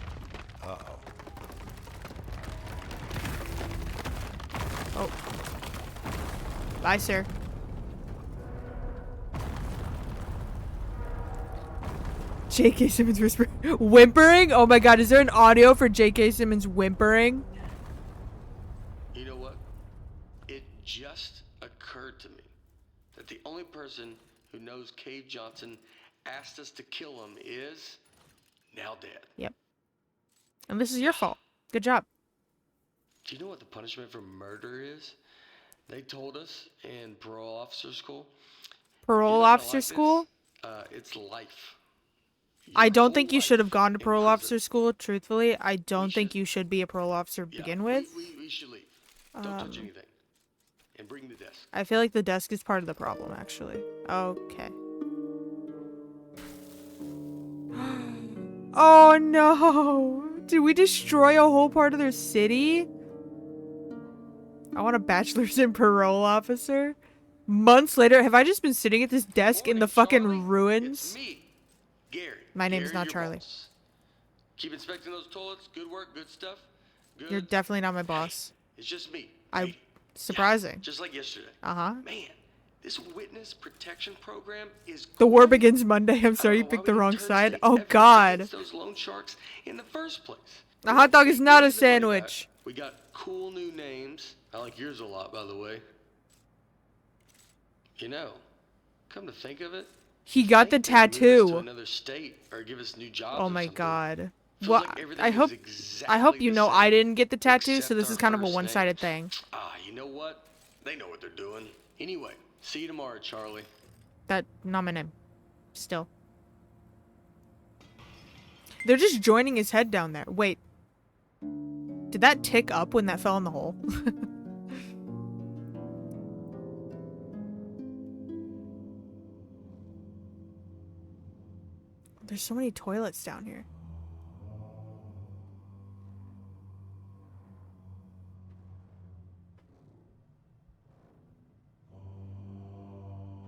Speaker 1: Oh. Bye, sir. J.K. Simmons whispering. Whimpering? Oh my god, is there an audio for J.K. Simmons whimpering?
Speaker 3: You know what? It just occurred to me that the only person who knows Cave Johnson asked us to kill him is now dead.
Speaker 1: Yep. And this is your fault. Good job.
Speaker 3: Do you know what the punishment for murder is? They told us in parole officer school.
Speaker 1: Parole
Speaker 3: You're not gonna
Speaker 1: officer
Speaker 3: like
Speaker 1: school?
Speaker 3: this. It's life.
Speaker 1: I
Speaker 3: Your
Speaker 1: don't
Speaker 3: whole
Speaker 1: think you should have
Speaker 3: life
Speaker 1: gone to
Speaker 3: in
Speaker 1: parole
Speaker 3: prison.
Speaker 1: officer school, truthfully. I don't think
Speaker 3: should.
Speaker 1: you should be a parole officer to
Speaker 3: Yeah,
Speaker 1: begin with.
Speaker 3: we should leave. Don't touch anything. And bring the desk.
Speaker 1: I feel like the desk is part of the problem, actually. Okay. Oh no! Did we destroy a whole part of their city? I want a bachelor's in parole officer. Months later, have I just been sitting at this desk in the fucking
Speaker 3: Charlie.
Speaker 1: ruins?
Speaker 3: It's me, Gary.
Speaker 1: My name's
Speaker 3: Gary,
Speaker 1: not
Speaker 3: your
Speaker 1: Charlie.
Speaker 3: boss. Keep inspecting those toilets. Good work, good stuff. Good.
Speaker 1: You're definitely not my boss.
Speaker 3: It's just me.
Speaker 1: I
Speaker 3: lady.
Speaker 1: surprising.
Speaker 3: Yeah, just like yesterday.
Speaker 1: Uh-huh.
Speaker 3: Man, this witness protection program is
Speaker 1: The war
Speaker 3: great.
Speaker 1: begins Monday. I'm
Speaker 3: I
Speaker 1: sorry you
Speaker 3: don't know
Speaker 1: picked
Speaker 3: why
Speaker 1: the
Speaker 3: we
Speaker 1: wrong
Speaker 3: didn't turn
Speaker 1: side.
Speaker 3: state
Speaker 1: Oh
Speaker 3: efforts
Speaker 1: god.
Speaker 3: against those loan sharks in the first place.
Speaker 1: A hot dog is
Speaker 3: We
Speaker 1: not a
Speaker 3: need the money back.
Speaker 1: sandwich.
Speaker 3: We got cool new names. I like yours a lot, by the way. You know, come to think of it,
Speaker 1: He got the
Speaker 3: think they'd move us to
Speaker 1: tattoo.
Speaker 3: another state or give us new jobs
Speaker 1: Oh
Speaker 3: or
Speaker 1: my
Speaker 3: something.
Speaker 1: god.
Speaker 3: Feels
Speaker 1: Well,
Speaker 3: like everything
Speaker 1: I
Speaker 3: is
Speaker 1: hope
Speaker 3: exactly
Speaker 1: you
Speaker 3: the
Speaker 1: know
Speaker 3: same,
Speaker 1: I didn't get the tattoo, so
Speaker 3: except
Speaker 1: this is
Speaker 3: our
Speaker 1: kind of a
Speaker 3: first
Speaker 1: one-sided
Speaker 3: names.
Speaker 1: thing.
Speaker 3: You know what? They know what they're doing. Anyway, see you tomorrow, Charlie.
Speaker 1: That not my name. Still. They're just joining his head down there. Wait. Did that tick up when that fell in the hole? There's so many toilets down here.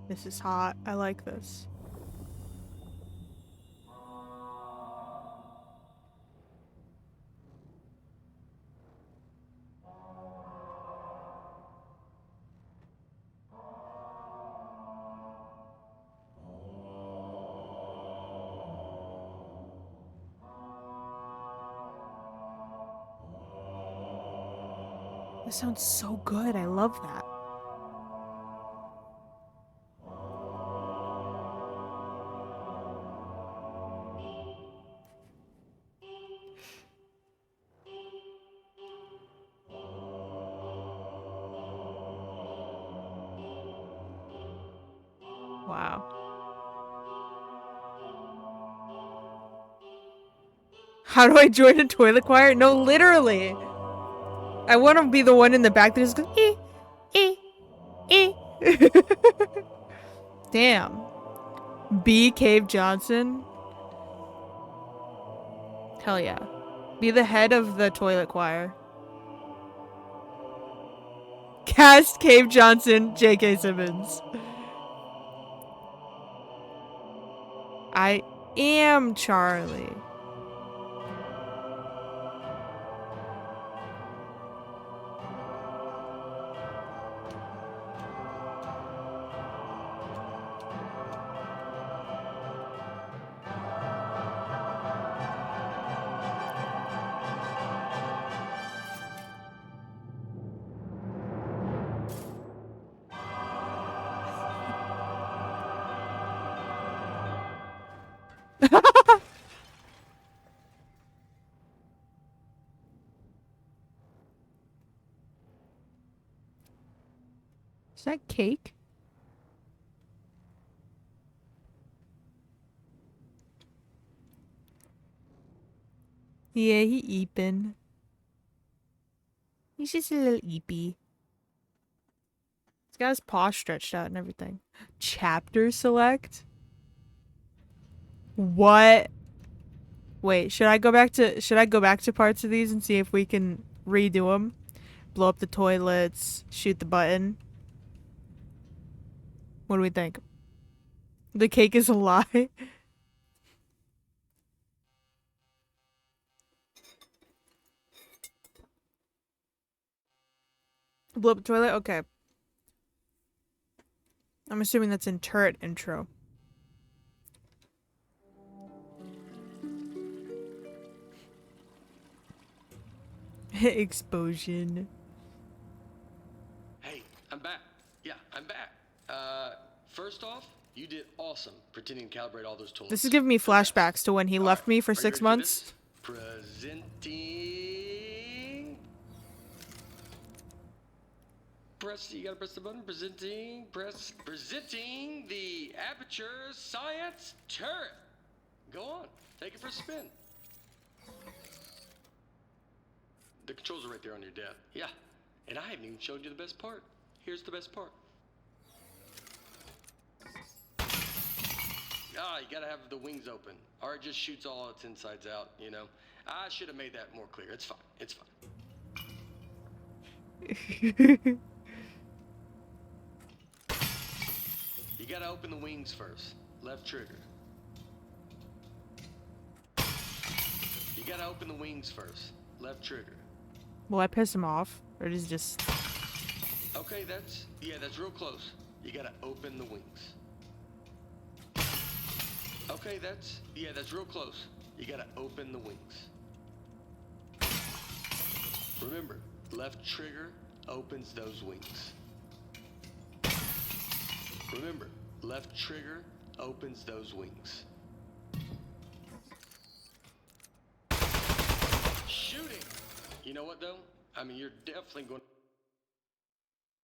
Speaker 1: This is hot. I like this. This sounds so good. I love that. Wow. How do I join a toilet choir? No, literally. I want to be the one in the back that just goes, Damn. B. Cave Johnson. Hell yeah. Be the head of the toilet choir. Cast Cave Johnson, J.K. Simmons. I am Charlie. Is that cake? Yeah, he eeping. He's just a little eepy. He's got his paw stretched out and everything. Chapter select? What? Wait, should I go back to parts of these and see if we can redo them? Blow up the toilets, shoot the button. What do we think? The cake is a lie. Blow up the toilet? Okay. I'm assuming that's in turret intro. Explosion.
Speaker 3: Yeah, I'm back. First off, you did awesome pretending to calibrate all those tools.
Speaker 1: This is giving me flashbacks to when he left me for 6 months.
Speaker 3: Presenting. You gotta press the button. Presenting the Aperture Science Turret. Go on, take it for a spin. The controls are right there on your desk. Yeah, and I haven't even showed you the best part. Here's the best part. You gotta have the wings open, or it just shoots all its insides out, you know. I should have made that more clear. It's fine. It's fine. You gotta open the wings first. Left trigger. You gotta open the wings first. Left trigger.
Speaker 1: Will I piss him off? Or is he just...
Speaker 3: Okay, that's real close. You gotta open the wings. Okay, that's real close. You gotta open the wings. Remember, left trigger opens those wings. Remember, left trigger opens those wings. Shooting! You know what though? I mean, you're definitely going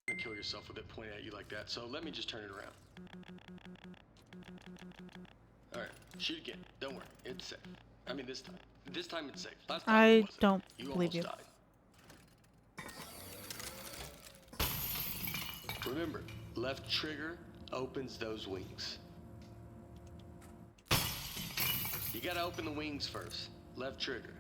Speaker 3: to kill yourself with it pointing at you like that, so let me just turn it around. Alright, shoot again. Don't worry, it's safe. I mean, this time it's safe. Last time it wasn't.
Speaker 1: don't
Speaker 3: You
Speaker 1: believe
Speaker 3: almost
Speaker 1: you.
Speaker 3: died. Remember, left trigger opens those wings. You gotta open the wings first. Left trigger.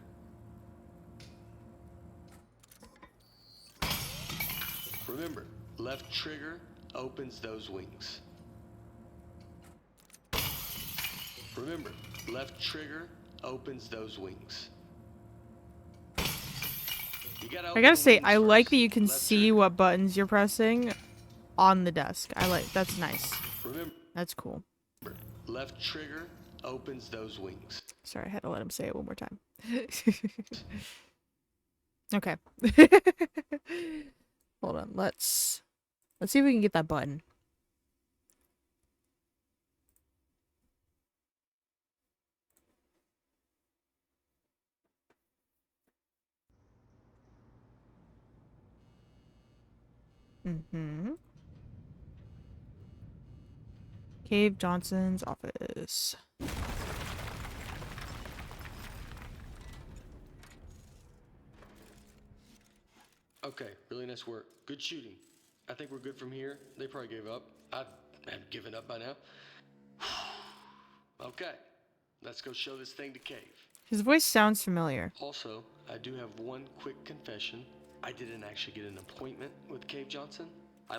Speaker 3: Remember, left trigger opens those wings. Remember, left trigger opens those wings. You gotta
Speaker 1: I
Speaker 3: open
Speaker 1: gotta
Speaker 3: the
Speaker 1: say,
Speaker 3: wings
Speaker 1: I like
Speaker 3: first.
Speaker 1: that you can
Speaker 3: Left
Speaker 1: see
Speaker 3: trigger.
Speaker 1: what buttons you're pressing on the desk. That's nice.
Speaker 3: Remember,
Speaker 1: That's cool.
Speaker 3: left trigger opens those wings.
Speaker 1: Sorry, I had to let him say it one more time. Okay. Hold on, let's see if we can get that button. Mm-hmm. Cave Johnson's office.
Speaker 3: Okay, really nice work. Good shooting. I think we're good from here. They probably gave up. I'd have given up by now. Okay, let's go show this thing to Cave.
Speaker 1: His voice sounds familiar.
Speaker 3: Also, I do have one quick confession. I didn't actually get an appointment with Cave Johnson.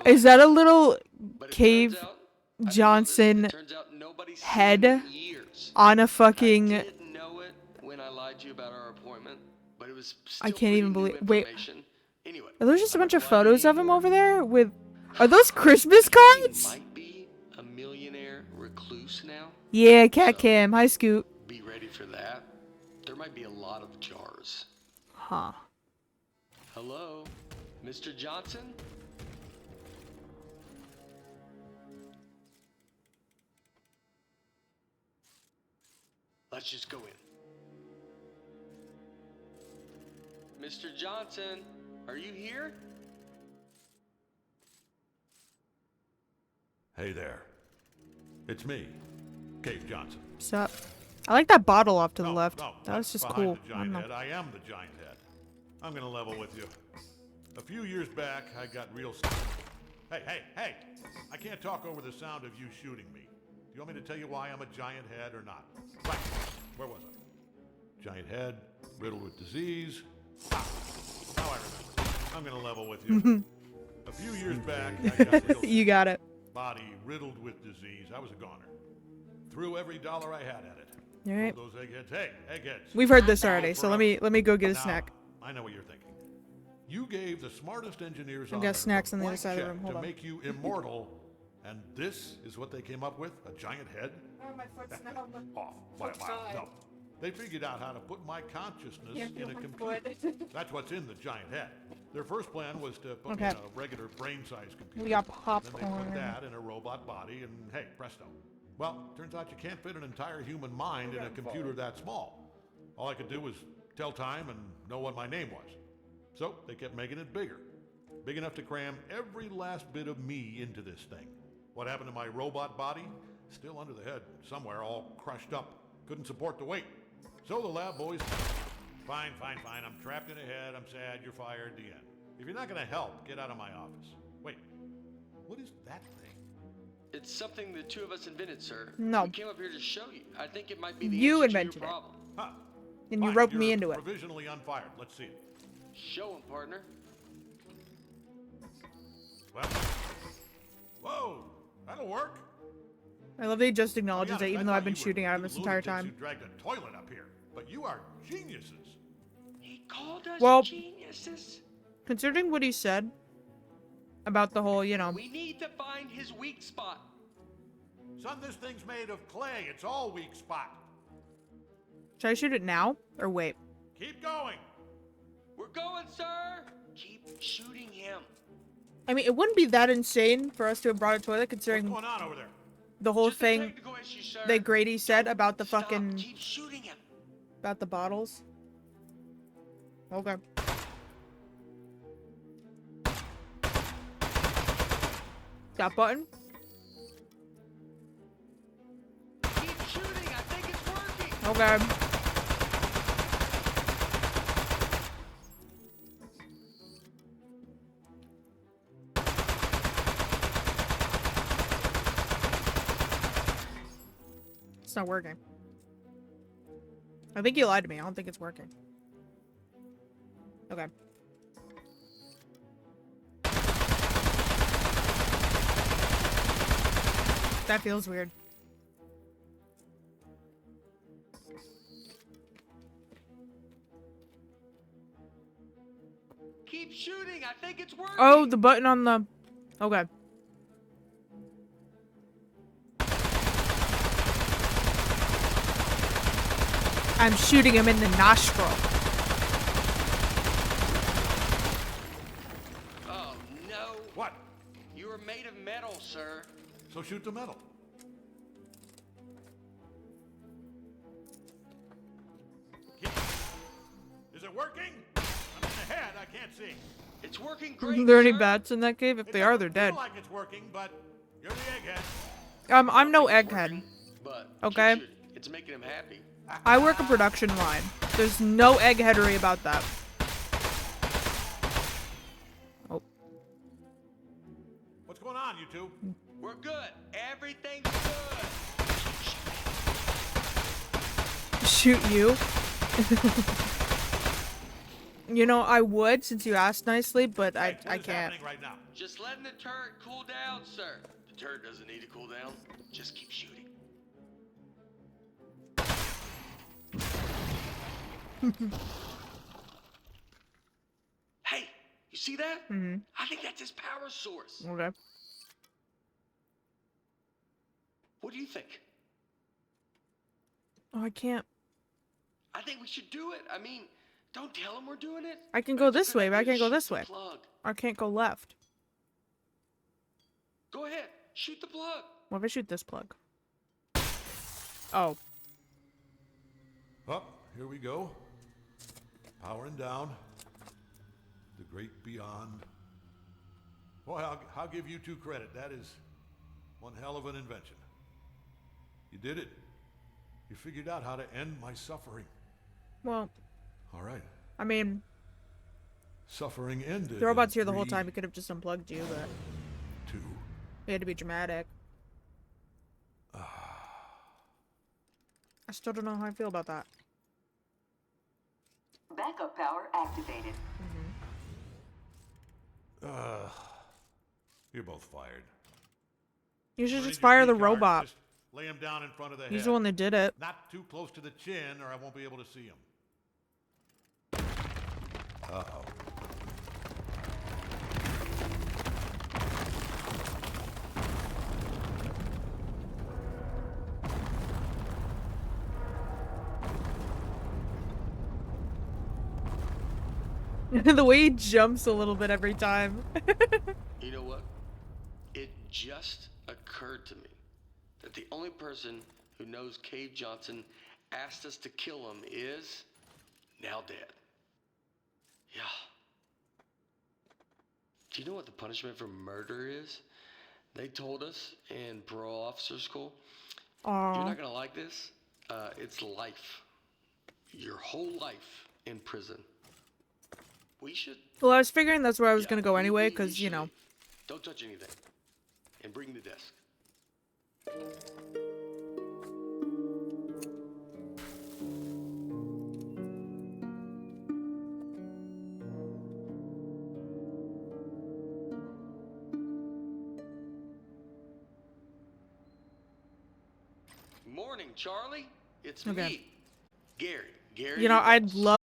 Speaker 1: Is that a little
Speaker 3: But it
Speaker 1: Cave
Speaker 3: turns out- I didn't know this.
Speaker 1: Johnson
Speaker 3: It turns out nobody's seen
Speaker 1: head
Speaker 3: him in years.
Speaker 1: on a
Speaker 3: I
Speaker 1: fucking...
Speaker 3: didn't know it when I lied to you about our appointment, but it was still
Speaker 1: I can't
Speaker 3: pretty
Speaker 1: even
Speaker 3: new
Speaker 1: believe... Wait,
Speaker 3: information. Anyway,
Speaker 1: are those just a
Speaker 3: I'm
Speaker 1: bunch of
Speaker 3: glad
Speaker 1: photos
Speaker 3: you're
Speaker 1: of him
Speaker 3: here.
Speaker 1: over there with... Are those Christmas
Speaker 3: He
Speaker 1: cards?
Speaker 3: might be a millionaire recluse now.
Speaker 1: Yeah, Cat
Speaker 3: So-
Speaker 1: Cam. Hi, Scoot.
Speaker 3: Be ready for that. There might be a lot of jars.
Speaker 1: Huh.
Speaker 3: Hello, Mr. Johnson? Let's just go in. Mr. Johnson, are you here?
Speaker 2: Hey there. It's me, Cave Johnson.
Speaker 1: What's up? I like that bottle off to the
Speaker 2: No,
Speaker 1: left.
Speaker 2: no,
Speaker 1: That was
Speaker 2: that's
Speaker 1: just
Speaker 2: behind
Speaker 1: cool.
Speaker 2: The
Speaker 1: I don't
Speaker 2: giant
Speaker 1: know.
Speaker 2: head. I am the giant head. I'm gonna level with you. A few years back, I got real. Hey! I can't talk over the sound of you shooting me. Do you want me to tell you why I'm a giant head or not? Right. Where was I? Giant head, riddled with disease. Now I remember. I'm gonna level with you. A few years back, I got real
Speaker 1: You got it.
Speaker 2: body riddled with disease. I was a goner. Threw every dollar I had at it.
Speaker 1: All right.
Speaker 2: Those eggheads. Hey, eggheads.
Speaker 1: We've heard this already, so let me go get a
Speaker 2: Now,
Speaker 1: snack.
Speaker 2: I know what you're thinking. You gave the smartest engineers
Speaker 1: I've
Speaker 2: on
Speaker 1: got
Speaker 2: Earth
Speaker 1: snacks
Speaker 2: a
Speaker 1: on the other
Speaker 2: blank
Speaker 1: side of the
Speaker 2: check
Speaker 1: room. Hold
Speaker 2: to
Speaker 1: on.
Speaker 2: make you immortal, and this is what they came up with? A giant head?
Speaker 1: Oh, my foot's now.
Speaker 2: Off by a mile. No. They figured out how to put my consciousness
Speaker 1: Yeah,
Speaker 2: in a
Speaker 1: my
Speaker 2: computer.
Speaker 1: foot.
Speaker 2: That's what's in the giant head. Their first plan was to put me
Speaker 1: Okay.
Speaker 2: in a regular brain-sized computer.
Speaker 1: We got
Speaker 2: Then they
Speaker 1: popcorn.
Speaker 2: put that in a robot body, and hey, presto. Well, turns out you can't fit an entire human mind in a computer that small. All I could do was tell time and know what my name was. So they kept making it bigger. Big enough to cram every last bit of me into this thing. What happened to my robot body? Still under the head, somewhere, all crushed up. Couldn't support the weight. So the lab boys... Fine. I'm trapped in a head. I'm sad. You're fired. The end. If you're not going to help, get out of my office. Wait, what is that thing?
Speaker 3: It's something the two of us invented, sir.
Speaker 1: No.
Speaker 3: We came up here to show you. I think it might be the
Speaker 1: You
Speaker 3: answer to
Speaker 1: invented
Speaker 3: your
Speaker 1: it.
Speaker 3: problem.
Speaker 2: Huh.
Speaker 1: And you
Speaker 2: Fine,
Speaker 1: roped me
Speaker 2: you're
Speaker 1: into it.
Speaker 2: provisionally unfired. Let's see it.
Speaker 3: Show him, partner.
Speaker 2: Well, whoa, that'll work.
Speaker 1: I love that he just acknowledges
Speaker 2: To be
Speaker 1: that
Speaker 2: honest,
Speaker 1: even
Speaker 2: I
Speaker 1: though I've
Speaker 2: thought
Speaker 1: been
Speaker 2: you were
Speaker 1: shooting at him
Speaker 2: two
Speaker 1: this entire
Speaker 2: lunatics
Speaker 1: time.
Speaker 2: who dragged a toilet up here, but you are geniuses.
Speaker 3: He called us
Speaker 1: Well-
Speaker 3: geniuses.
Speaker 1: Considering what he said about the whole, you know,
Speaker 3: We need to find his weak spot.
Speaker 2: Son, this thing's made of clay. It's all weak spot.
Speaker 1: should I shoot it now or wait?
Speaker 2: Keep going.
Speaker 3: We're going, sir. Keep shooting him.
Speaker 1: I mean, it wouldn't be that insane for us to have brought a toilet
Speaker 2: What's
Speaker 1: considering
Speaker 2: going on over there?
Speaker 1: the whole
Speaker 3: Just a
Speaker 1: thing
Speaker 3: technical issue, sir.
Speaker 1: that Grady said
Speaker 3: Don't
Speaker 1: about the
Speaker 3: stop.
Speaker 1: fucking,
Speaker 3: Keep shooting him.
Speaker 1: about the bottles. Okay. That button?
Speaker 3: Keep shooting. I think it's working.
Speaker 1: Okay. It's not working. I think you lied to me. I don't think it's working. Okay. That feels weird.
Speaker 3: Keep shooting. I think it's working.
Speaker 1: Oh, the button on the... Okay. I'm shooting him in the nostril.
Speaker 3: Oh, no.
Speaker 2: What?
Speaker 3: You are made of metal, sir.
Speaker 2: So shoot the metal. Is it working? I'm in the head. I can't see.
Speaker 3: It's working
Speaker 1: Are
Speaker 3: great,
Speaker 1: there any
Speaker 3: sir.
Speaker 1: bats in that cave? If
Speaker 2: It
Speaker 1: they are,
Speaker 2: doesn't
Speaker 1: they're dead.
Speaker 2: feel like it's working, but you're the egghead.
Speaker 1: I'm no egghead.
Speaker 3: But
Speaker 1: Okay.
Speaker 3: keep shooting. It's making him happy.
Speaker 1: I work a production line. There's no eggheadery about that. Oh,
Speaker 2: What's going on, you two?
Speaker 3: We're good. Everything's good.
Speaker 1: shoot you. You know, I would since you asked nicely, but
Speaker 2: Hey,
Speaker 1: I
Speaker 2: what is
Speaker 1: can't.
Speaker 2: happening right now?
Speaker 3: Just letting the turret cool down, sir. The turret doesn't need to cool down. Just keep shooting. Hey, you see that?
Speaker 1: Mhm.
Speaker 3: I think that's his power source.
Speaker 1: Okay.
Speaker 3: What do you think?
Speaker 1: Oh, I can't.
Speaker 3: I think we should do it. I mean, don't tell him we're doing it.
Speaker 1: I can go
Speaker 3: It's a
Speaker 1: this
Speaker 3: good
Speaker 1: way, but I
Speaker 3: idea
Speaker 1: can't
Speaker 3: to
Speaker 1: go
Speaker 3: shoot
Speaker 1: this
Speaker 3: the
Speaker 1: way.
Speaker 3: Plug.
Speaker 1: I can't go left.
Speaker 3: Go ahead. Shoot the plug.
Speaker 1: What if I shoot this plug? Oh.
Speaker 2: Up, here we go. Powering down. The great beyond. Boy, I'll give you two credit. That is one hell of an invention. You did it. You figured out how to end my suffering.
Speaker 1: Well,
Speaker 2: All right.
Speaker 1: I mean,
Speaker 2: Suffering ended.
Speaker 1: the robot's
Speaker 2: in
Speaker 1: here the whole
Speaker 2: 3,
Speaker 1: time. He could have just unplugged you, but
Speaker 2: 2.
Speaker 1: he had to be dramatic. I still don't know how I feel about that.
Speaker 4: Backup power activated.
Speaker 2: You're both fired.
Speaker 1: You should
Speaker 2: Where
Speaker 1: just
Speaker 2: did your
Speaker 1: fire the
Speaker 2: key cards?
Speaker 1: robot.
Speaker 2: Just lay him down in front of the
Speaker 1: He's
Speaker 2: head.
Speaker 1: the one that did it.
Speaker 2: Not too close to the chin, or I won't be able to see him. Uh-oh.
Speaker 1: The way he jumps a little bit every time.
Speaker 3: You know what? It just occurred to me that the only person who knows Cave Johnson asked us to kill him is now dead. Yeah. Do you know what the punishment for murder is? They told us in parole officer school. You're
Speaker 1: Aw.
Speaker 3: not gonna like this. It's life. Your whole life in prison. We should.
Speaker 1: Well, I was figuring that's where I was
Speaker 3: Yeah,
Speaker 1: gonna go anyway,
Speaker 3: we
Speaker 1: because, you
Speaker 3: should
Speaker 1: know.
Speaker 3: leave. Don't touch anything. And bring the desk. Morning, Charlie. It's
Speaker 1: Okay.
Speaker 3: me, Gary. Gary.
Speaker 1: You know,
Speaker 3: your
Speaker 1: I'd
Speaker 3: boss.
Speaker 1: love